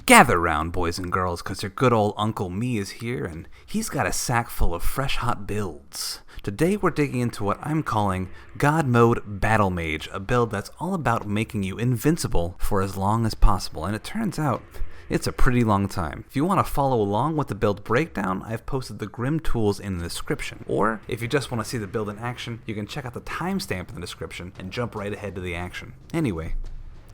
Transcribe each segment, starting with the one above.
Gather round, boys and girls, because your good old Uncle Me is here, and he's got a sack full of fresh hot builds. Today we're digging into what I'm calling God Mode Battlemage, a build that's all about making you invincible for as long as possible, and it turns out it's a pretty long time. If you want to follow along with the build breakdown, I've posted the Grim tools in the description. Or, if you just want to see the build in action, you can check out the timestamp in the description and jump right ahead to the action. Anyway,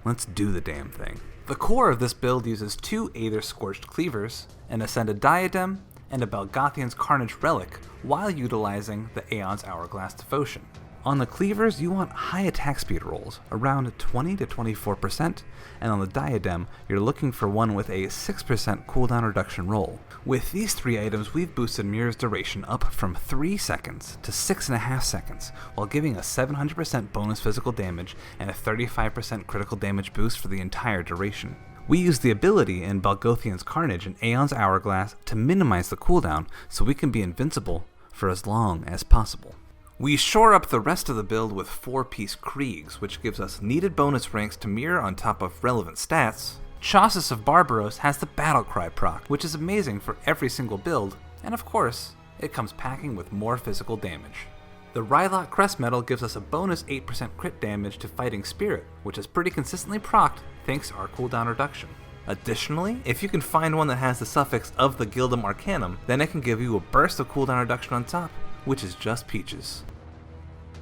let's do the damn thing. The core of this build uses 2 aetherscorched cleavers, an ascended diadem, and a Balgothian's Carnage relic, while utilizing the Aeon's Hourglass devotion. On the cleavers, you want high attack speed rolls, around 20 to 24%, and on the diadem, you're looking for one with a 6% cooldown reduction roll. With these 3 items, we've boosted Mirror's duration up from 3 seconds to 6.5 seconds, while giving a 700% bonus physical damage and a 35% critical damage boost for the entire duration. We use the ability in Balgothian's Carnage and Aeon's Hourglass to minimize the cooldown so we can be invincible for as long as possible. We shore up the rest of the build with 4-piece Kriegs, which gives us needed bonus ranks to mirror on top of relevant stats. Chausis of Barbaros has the Battlecry proc, which is amazing for every single build, and of course, it comes packing with more physical damage. The Rylot Crest Medal gives us a bonus 8% crit damage to Fighting Spirit, which is pretty consistently procced thanks to our cooldown reduction. Additionally, if you can find one that has the suffix of the Gildum Arcanum, then it can give you a burst of cooldown reduction on top, which is just peaches.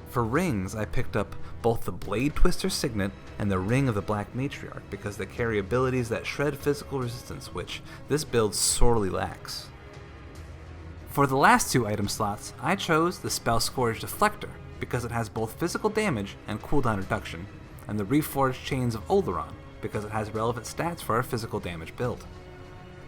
For rings, I picked up both the Blade Twister Signet and the Ring of the Black Matriarch because they carry abilities that shred physical resistance, which this build sorely lacks. For the last 2 item slots, I chose the Spellscourge Deflector because it has both physical damage and cooldown reduction, and the Reforged Chains of Oleron because it has relevant stats for our physical damage build.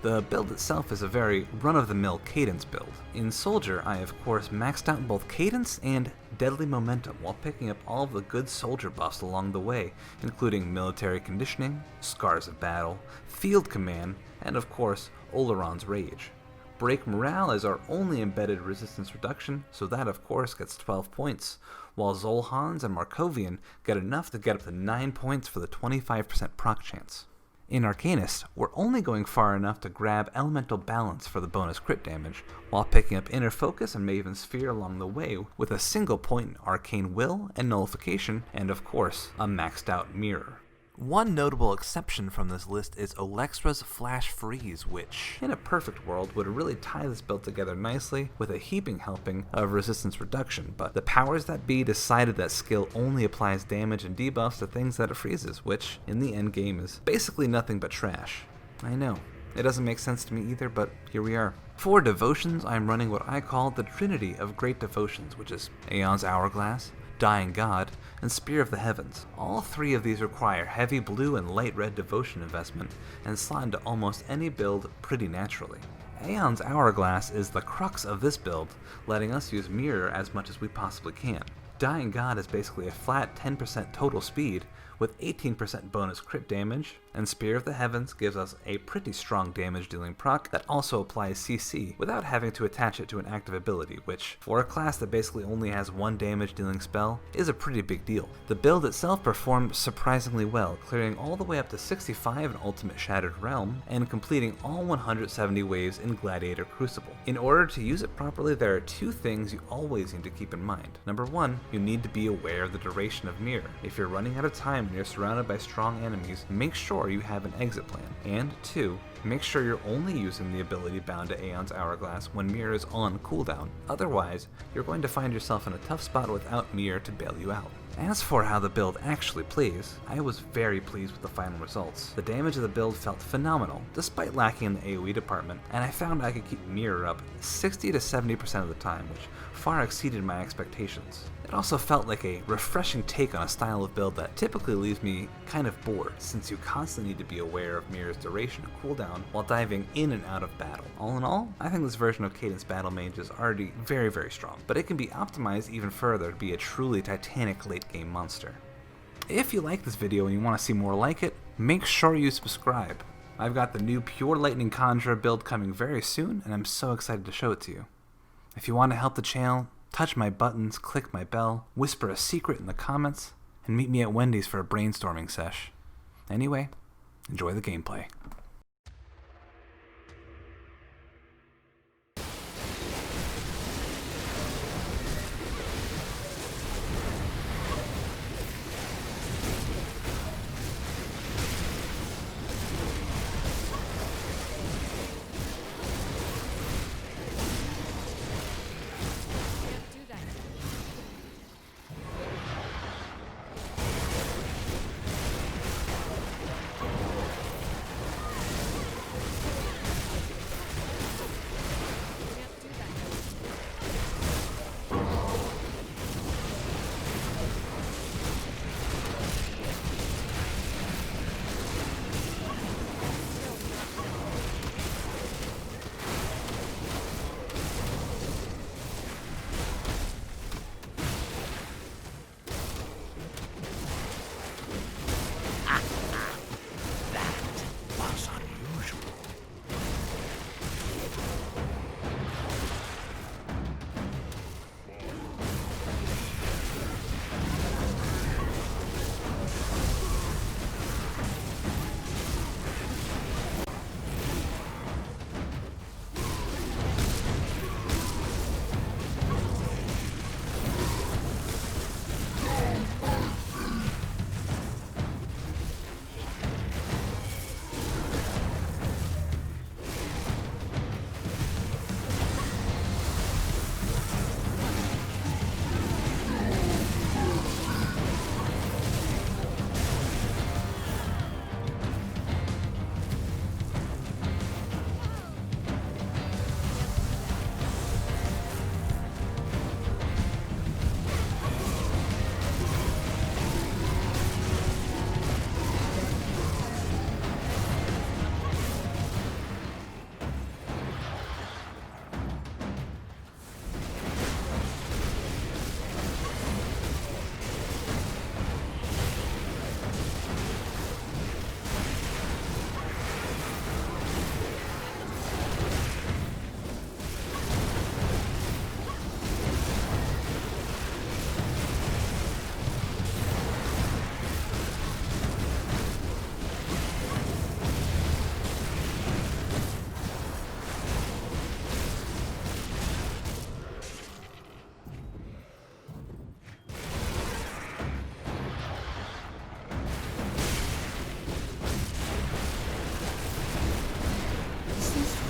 The build itself is a very run-of-the-mill cadence build. In Soldier, I of course maxed out both cadence and deadly momentum while picking up all of the good soldier buffs along the way, including military conditioning, scars of battle, field command, and of course, Oleron's Rage. Break Morale is our only embedded resistance reduction, so that of course gets 12 points, while Zolhan's and Markovian get enough to get up to 9 points for the 25% proc chance. In Arcanist, we're only going far enough to grab Elemental Balance for the bonus crit damage, while picking up Inner Focus and Maven Sphere along the way with a single point in Arcane Will and Nullification, and of course, a maxed out Mirror. One notable exception from this list is Olexra's Flash Freeze, which, in a perfect world, would really tie this build together nicely with a heaping helping of resistance reduction, but the powers that be decided that skill only applies damage and debuffs to things that it freezes, which, in the end game, is basically nothing but trash. I know, it doesn't make sense to me either, but here we are. For devotions, I'm running what I call the Trinity of Great Devotions, which is Aeon's Hourglass, Dying God, and Spear of the Heavens. All 3 of these require heavy blue and light red devotion investment and slot into almost any build pretty naturally. Aeon's Hourglass is the crux of this build, letting us use Mirror as much as we possibly can. Dying God is basically a flat 10% total speed with 18% bonus crit damage, and Spear of the Heavens gives us a pretty strong damage dealing proc that also applies CC without having to attach it to an active ability, which, for a class that basically only has 1 damage dealing spell, is a pretty big deal. The build itself performed surprisingly well, clearing all the way up to 65 in Ultimate Shattered Realm, and completing all 170 waves in Gladiator Crucible. In order to use it properly, there are 2 things you always need to keep in mind. Number 1, you need to be aware of the duration of Mirror. If you're running out of time and you're surrounded by strong enemies, make sure you have an exit plan. And 2, make sure you're only using the ability bound to Aeon's Hourglass when Mirror is on cooldown. Otherwise, you're going to find yourself in a tough spot without Mirror to bail you out. As for how the build actually plays, I was very pleased with the final results. The damage of the build felt phenomenal, despite lacking in the AoE department, and I found I could keep Mirror up 60 to 70% of the time, which far exceeded my expectations. It also felt like a refreshing take on a style of build that typically leaves me kind of bored, since you constantly need to be aware of Mirror's duration and cooldown while diving in and out of battle. All in all, I think this version of Cadence Battlemage is already very strong, but it can be optimized even further to be a truly titanic late game monster. If you like this video and you want to see more like it, make sure you subscribe. I've got the new Pure Lightning Conjurer build coming very soon, and I'm so excited to show it to you. If you want to help the channel, touch my buttons, click my bell, whisper a secret in the comments, and meet me at Wendy's for a brainstorming sesh. Anyway, enjoy the gameplay.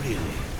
really.